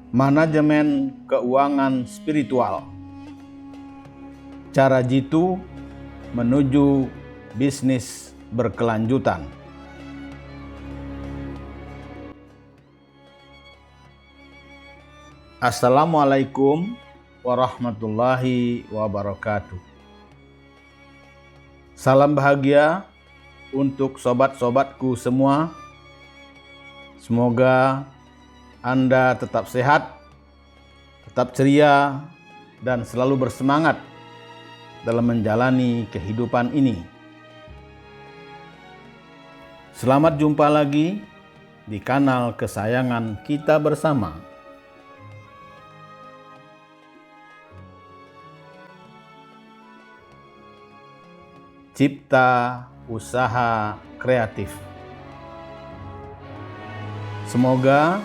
Manajemen keuangan spiritual. Cara jitu menuju bisnis berkelanjutan. Assalamualaikum warahmatullahi wabarakatuh. Salam bahagia untuk sobat-sobatku semua. Semoga Anda tetap sehat, tetap ceria, dan selalu bersemangat dalam menjalani kehidupan ini. Selamat jumpa lagi di kanal kesayangan kita bersama. Cipta Usaha Kreatif. Semoga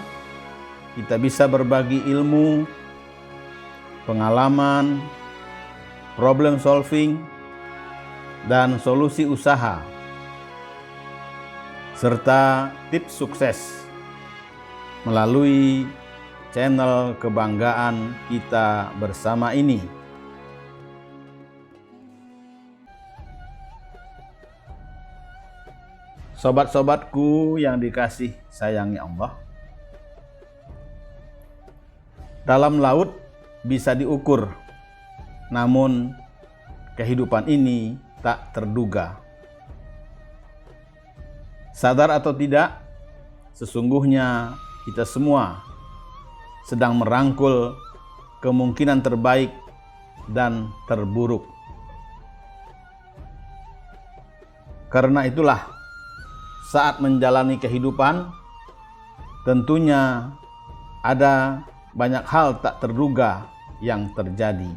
kita bisa berbagi ilmu, pengalaman, problem solving, dan solusi usaha, serta tips sukses melalui channel kebanggaan kita bersama ini. Sobat-sobatku yang dikasih sayangi Allah, dalam laut bisa diukur, namun kehidupan ini tak terduga. Sadar atau tidak, sesungguhnya kita semua sedang merangkul kemungkinan terbaik dan terburuk. Karena itulah, saat menjalani kehidupan, tentunya ada banyak hal tak terduga yang terjadi.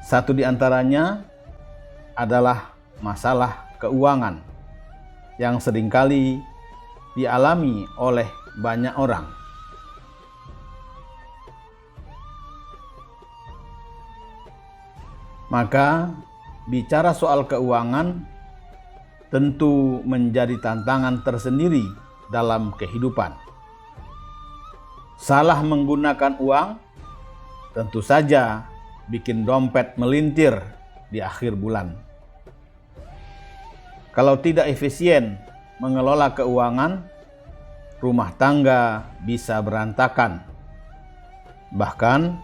Satu di antaranya adalah masalah keuangan yang seringkali dialami oleh banyak orang. Maka bicara soal keuangan tentu menjadi tantangan tersendiri dalam kehidupan. Salah menggunakan uang tentu saja bikin dompet melintir di akhir bulan. Kalau tidak efisien mengelola keuangan, rumah tangga bisa berantakan. Bahkan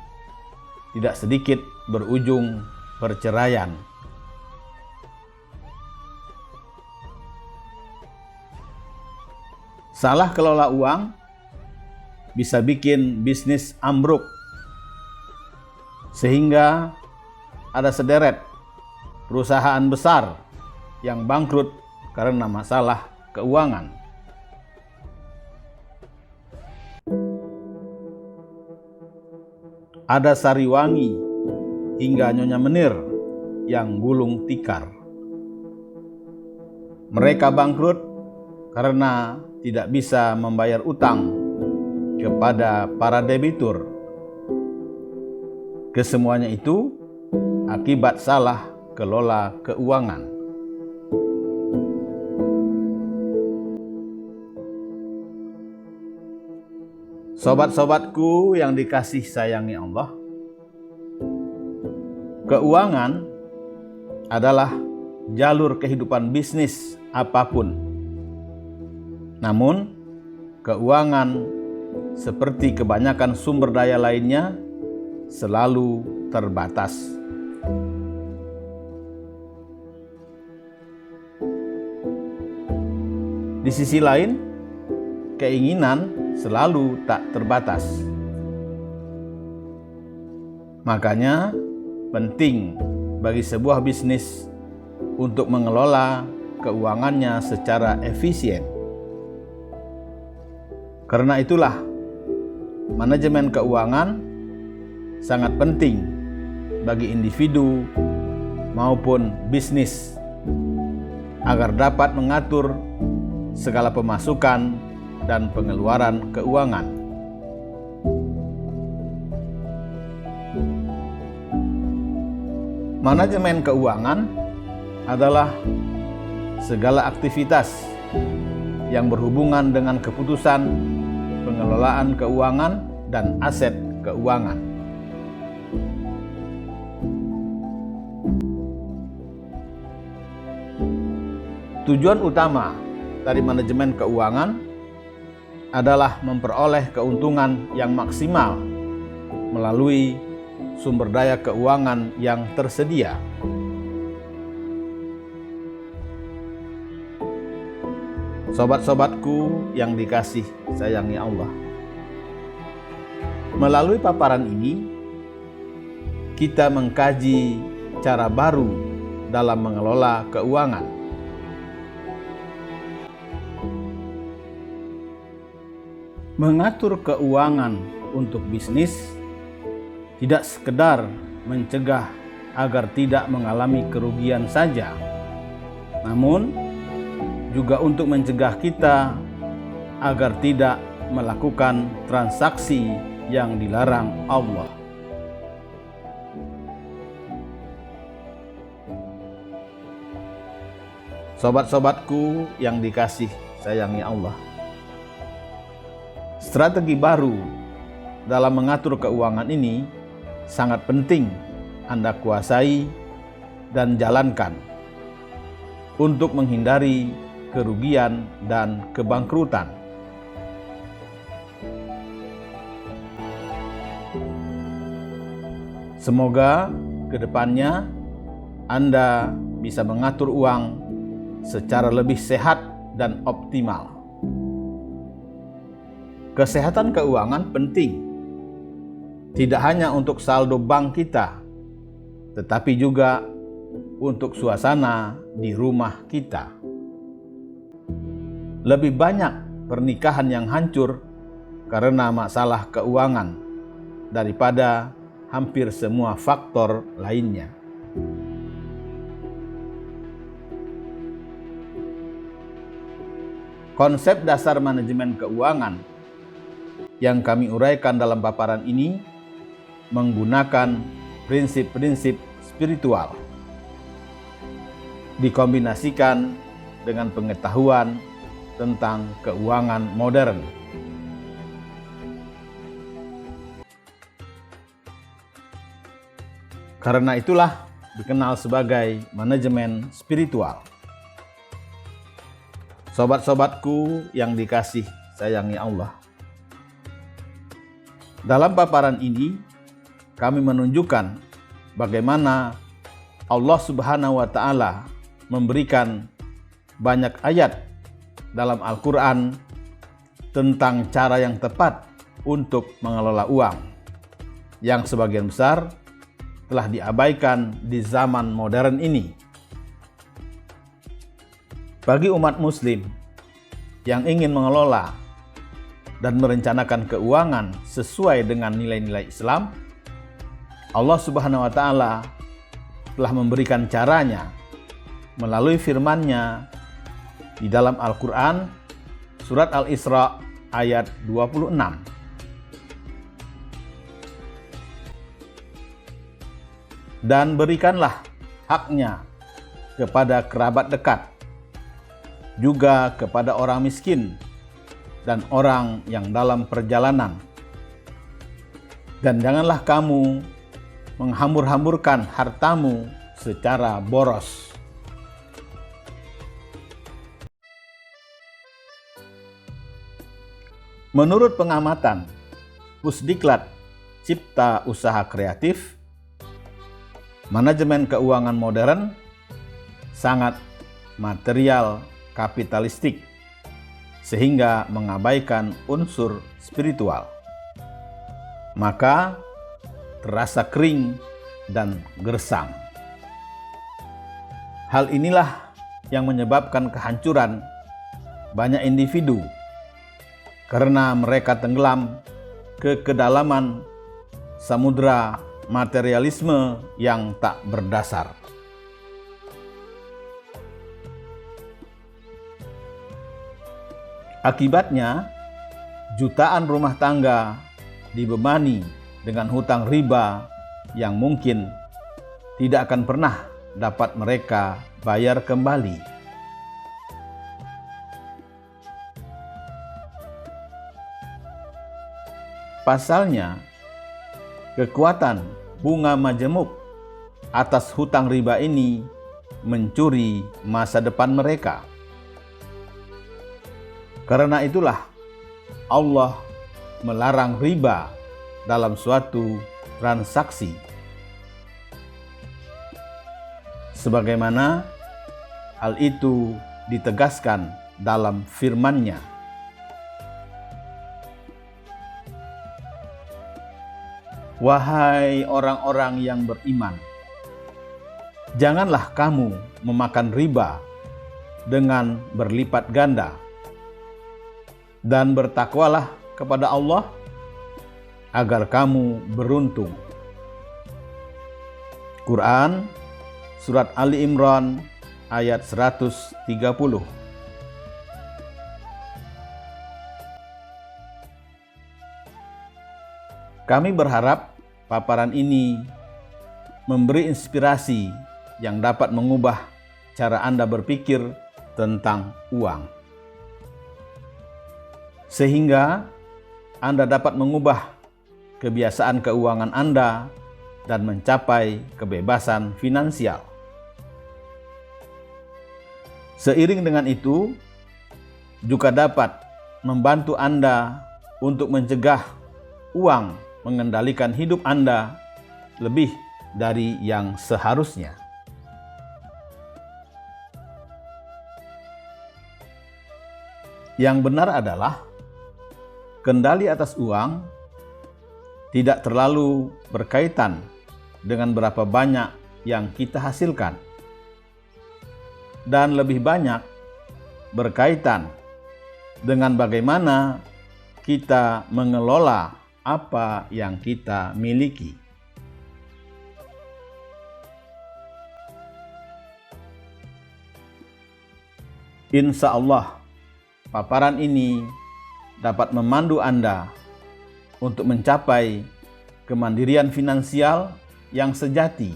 tidak sedikit berujung perceraian. Salah kelola uang bisa bikin bisnis ambruk, sehingga ada sederet perusahaan besar yang bangkrut karena masalah keuangan. Ada Sariwangi hingga Nyonya Menir yang gulung tikar. Mereka bangkrut karena tidak bisa membayar utang kepada para debitur. Kesemuanya itu akibat salah kelola keuangan. Sobat-sobatku yang dikasih sayangi Allah, keuangan adalah jalur kehidupan bisnis apapun. Namun, keuangan seperti kebanyakan sumber daya lainnya selalu terbatas. Di sisi lain, keinginan selalu tak terbatas. Makanya, penting bagi sebuah bisnis untuk mengelola keuangannya secara efisien. Karena itulah, manajemen keuangan sangat penting bagi individu maupun bisnis agar dapat mengatur segala pemasukan dan pengeluaran keuangan. Manajemen keuangan adalah segala aktivitas yang berhubungan dengan keputusan, pengelolaan keuangan, dan aset keuangan. Tujuan utama dari manajemen keuangan adalah memperoleh keuntungan yang maksimal melalui sumber daya keuangan yang tersedia. Sobat-sobatku yang dikasih sayangi Allah, melalui paparan ini kita mengkaji cara baru dalam mengelola keuangan. Mengatur keuangan untuk bisnis tidak sekedar mencegah agar tidak mengalami kerugian saja, namun juga untuk mencegah kita agar tidak melakukan transaksi yang dilarang Allah. Sobat-sobatku yang dikasih sayangi Allah, strategi baru dalam mengatur keuangan ini sangat penting Anda kuasai dan jalankan untuk menghindari kerugian dan kebangkrutan. Semoga kedepannya Anda bisa mengatur uang secara lebih sehat dan optimal. Kesehatan keuangan penting, tidak hanya untuk saldo bank kita, tetapi juga untuk suasana di rumah kita. Lebih banyak pernikahan yang hancur karena masalah keuangan daripada hampir semua faktor lainnya. Konsep dasar manajemen keuangan yang kami uraikan dalam paparan ini menggunakan prinsip-prinsip spiritual, dikombinasikan dengan pengetahuan tentang keuangan modern. Karena itulah dikenal sebagai manajemen spiritual. Sobat-sobatku yang dikasih sayangi Allah, dalam paparan ini kami menunjukkan bagaimana Allah Subhanahu wa Ta'ala memberikan banyak ayat dalam Al-Quran tentang cara yang tepat untuk mengelola uang, yang sebagian besar telah diabaikan di zaman modern ini. Bagi umat muslim yang ingin mengelola dan merencanakan keuangan sesuai dengan nilai-nilai Islam, Allah Subhanahu wa Ta'ala telah memberikan caranya melalui firman-Nya di dalam Al-Quran, surat Al-Isra ayat 26. Dan berikanlah haknya kepada kerabat dekat, juga kepada orang miskin dan orang yang dalam perjalanan. Dan janganlah kamu menghambur-hamburkan hartamu secara boros. Menurut pengamatan Pusdiklat Cipta Usaha Kreatif, manajemen keuangan modern sangat material kapitalistik sehingga mengabaikan unsur spiritual. Maka terasa kering dan gersang. Hal inilah yang menyebabkan kehancuran banyak individu karena mereka tenggelam ke kedalaman samudra materialisme yang tak berdasar. Akibatnya, jutaan rumah tangga dibebani dengan hutang riba yang mungkin tidak akan pernah dapat mereka bayar kembali. Pasalnya, kekuatan bunga majemuk atas hutang riba ini mencuri masa depan mereka. Karena itulah Allah melarang riba dalam suatu transaksi. Sebagaimana hal itu ditegaskan dalam firman-Nya. Wahai orang-orang yang beriman, janganlah kamu memakan riba dengan berlipat ganda, dan bertakwalah kepada Allah agar kamu beruntung. Quran Surat Ali Imran ayat 130. Kami berharap paparan ini memberi inspirasi yang dapat mengubah cara Anda berpikir tentang uang, sehingga Anda dapat mengubah kebiasaan keuangan Anda dan mencapai kebebasan finansial. Seiring dengan itu, juga dapat membantu Anda untuk mencegah uang mengendalikan hidup Anda lebih dari yang seharusnya. Yang benar adalah kendali atas uang tidak terlalu berkaitan dengan berapa banyak yang kita hasilkan, dan lebih banyak berkaitan dengan bagaimana kita mengelola apa yang kita miliki. Insya Allah, paparan ini dapat memandu Anda untuk mencapai kemandirian finansial yang sejati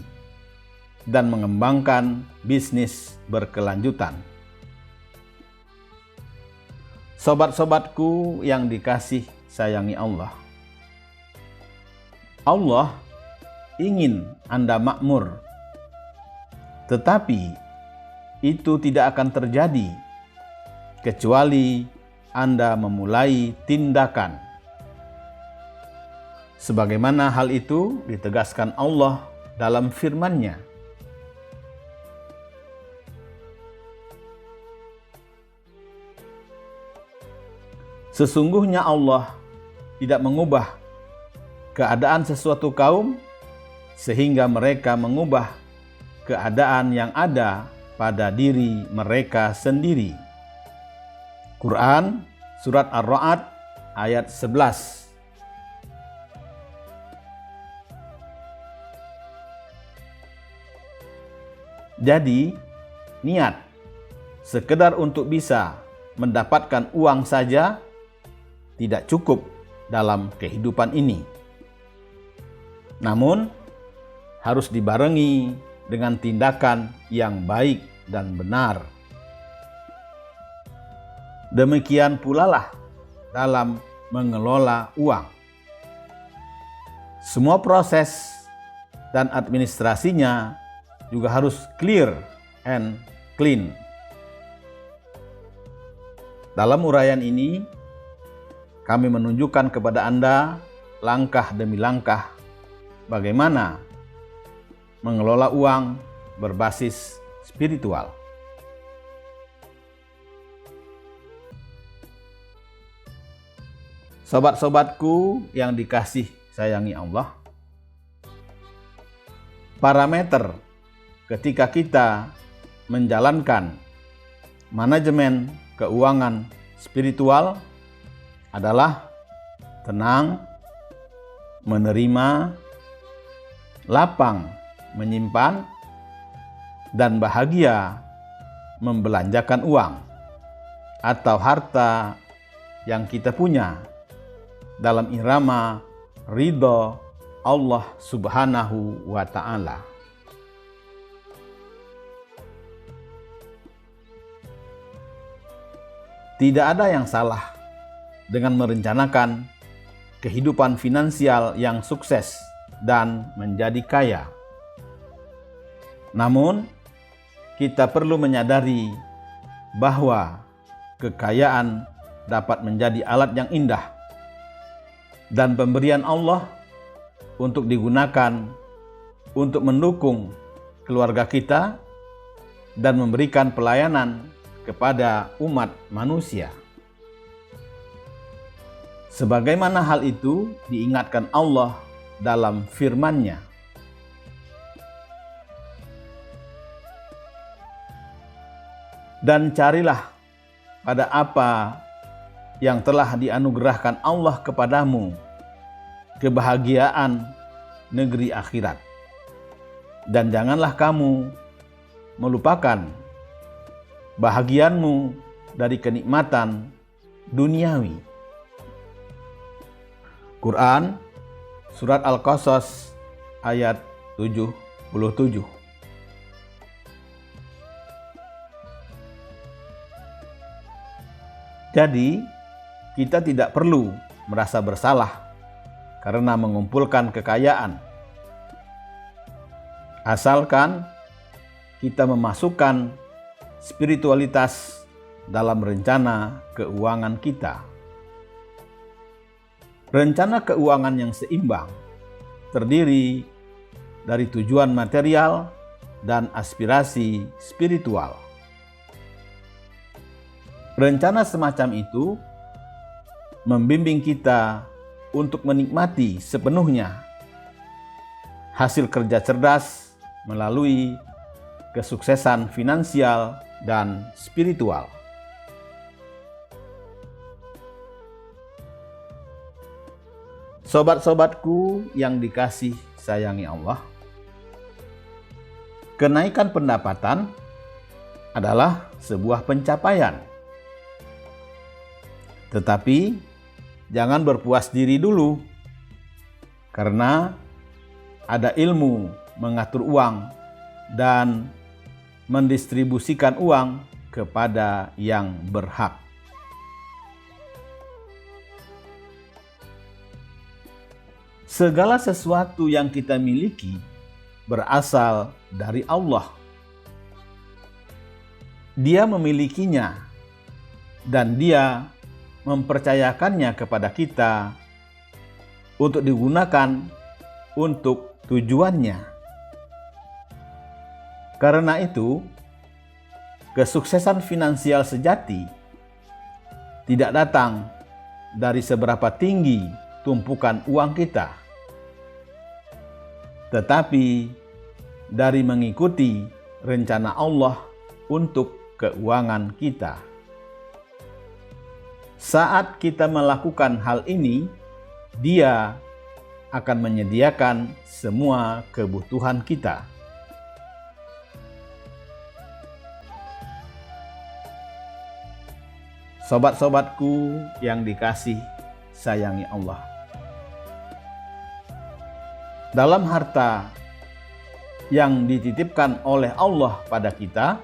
dan mengembangkan bisnis berkelanjutan. Sobat-sobatku yang dikasih sayangi Allah, Allah ingin Anda makmur, tetapi itu tidak akan terjadi kecuali Anda memulai tindakan. Sebagaimana hal itu ditegaskan Allah dalam firman-Nya. Sesungguhnya Allah tidak mengubah keadaan sesuatu kaum sehingga mereka mengubah keadaan yang ada pada diri mereka sendiri. Quran Surat Ar-Ra'd ayat 11. Jadi, niat sekedar untuk bisa mendapatkan uang saja tidak cukup dalam kehidupan ini. Namun, harus dibarengi dengan tindakan yang baik dan benar. Demikian pula lah dalam mengelola uang. Semua proses dan administrasinya juga harus clear and clean. Dalam uraian ini, kami menunjukkan kepada Anda langkah demi langkah bagaimana mengelola uang berbasis spiritual. Sobat-sobatku yang dikasih sayangi Allah, parameter ketika kita menjalankan manajemen keuangan spiritual adalah tenang, menerima, lapang menyimpan, dan bahagia membelanjakan uang atau harta yang kita punya dalam irama ridho Allah Subhanahu wa Ta'ala. Tidak ada yang salah dengan merencanakan kehidupan finansial yang sukses dan menjadi kaya. Namun, kita perlu menyadari bahwa kekayaan dapat menjadi alat yang indah dan pemberian Allah untuk digunakan untuk mendukung keluarga kita dan memberikan pelayanan kepada umat manusia. Sebagaimana hal itu diingatkan Allah dalam firman-Nya. Dan carilah pada apa yang telah dianugerahkan Allah kepadamu, kebahagiaan negeri akhirat. Dan janganlah kamu melupakan bahagianmu dari kenikmatan duniawi. Quran Surat Al-Qasas ayat 77. Jadi, kita tidak perlu merasa bersalah karena mengumpulkan kekayaan. Asalkan kita memasukkan spiritualitas dalam rencana keuangan kita. Rencana keuangan yang seimbang terdiri dari tujuan material dan aspirasi spiritual. Rencana semacam itu membimbing kita untuk menikmati sepenuhnya hasil kerja cerdas melalui kesuksesan finansial dan spiritual. Sobat-sobatku yang dikasih sayangi Allah, kenaikan pendapatan adalah sebuah pencapaian. Tetapi jangan berpuas diri dulu, karena ada ilmu mengatur uang dan mendistribusikan uang kepada yang berhak. Segala sesuatu yang kita miliki berasal dari Allah. Dia memilikinya dan Dia mempercayakannya kepada kita untuk digunakan untuk tujuannya. Karena itu, kesuksesan finansial sejati tidak datang dari seberapa tinggi tumpukan uang kita, tetapi dari mengikuti rencana Allah untuk keuangan kita. Saat kita melakukan hal ini, Dia akan menyediakan semua kebutuhan kita. Sobat-sobatku yang dikasih sayangi Allah, dalam harta yang dititipkan oleh Allah pada kita,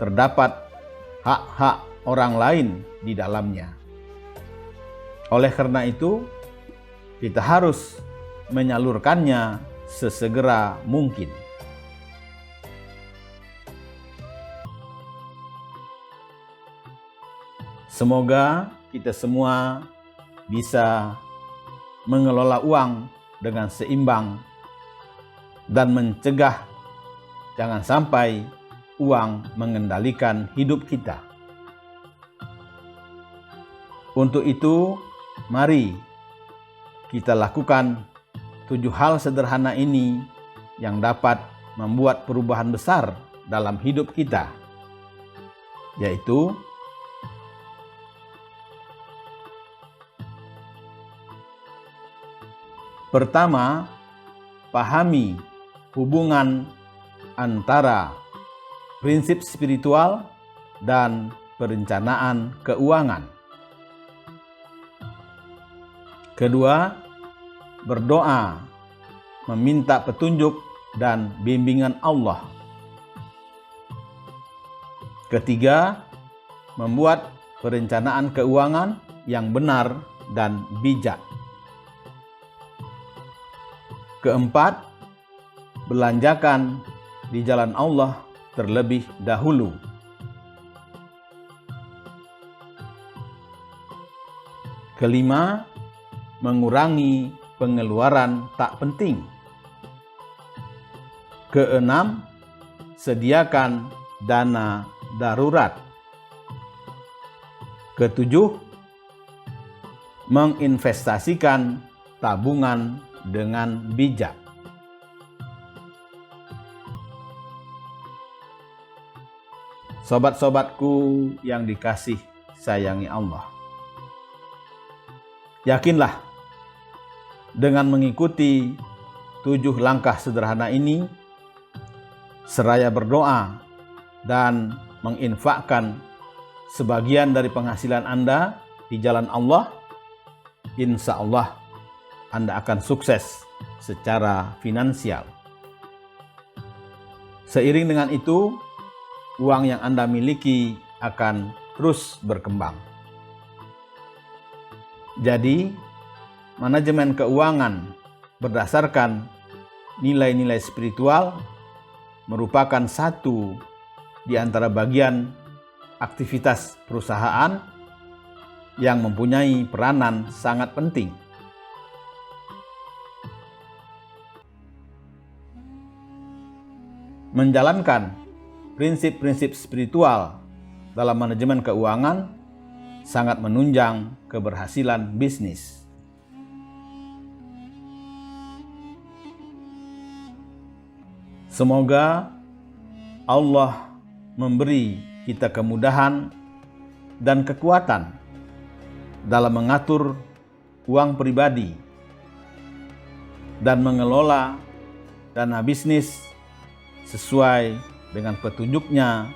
terdapat hak-hak orang lain di dalamnya. Oleh karena itu, kita harus menyalurkannya sesegera mungkin. Semoga kita semua bisa mengelola uang dengan seimbang dan mencegah jangan sampai uang mengendalikan hidup kita. Untuk itu, mari kita lakukan 7 hal sederhana ini yang dapat membuat perubahan besar dalam hidup kita, yaitu pertama, pahami hubungan antara prinsip spiritual dan perencanaan keuangan. Kedua, berdoa, meminta petunjuk dan bimbingan Allah. Ketiga, membuat perencanaan keuangan yang benar dan bijak. Keempat, belanjakan di jalan Allah terlebih dahulu. Kelima, mengurangi pengeluaran tak penting. Keenam, sediakan dana darurat. Ketujuh, menginvestasikan tabungan dengan bijak. Sobat-sobatku yang dikasih sayangi Allah, yakinlah dengan mengikuti 7 langkah sederhana ini, seraya berdoa dan menginfakkan sebagian dari penghasilan Anda di jalan Allah, insya Allah Anda akan sukses secara finansial. Seiring dengan itu, uang yang Anda miliki akan terus berkembang. Jadi, manajemen keuangan berdasarkan nilai-nilai spiritual merupakan satu di antara bagian aktivitas perusahaan yang mempunyai peranan sangat penting. Menjalankan prinsip-prinsip spiritual dalam manajemen keuangan sangat menunjang keberhasilan bisnis. Semoga Allah memberi kita kemudahan dan kekuatan dalam mengatur uang pribadi dan mengelola dana bisnis sesuai dengan petunjuknya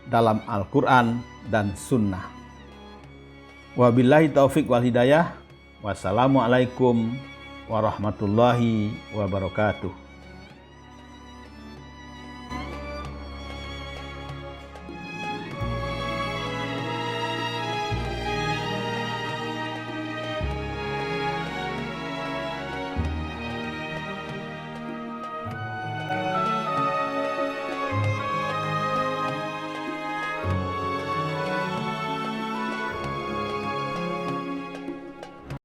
dalam Al-Quran dan Sunnah. Wabillahi taufik wal hidayah. Wassalamualaikum warahmatullahi wabarakatuh.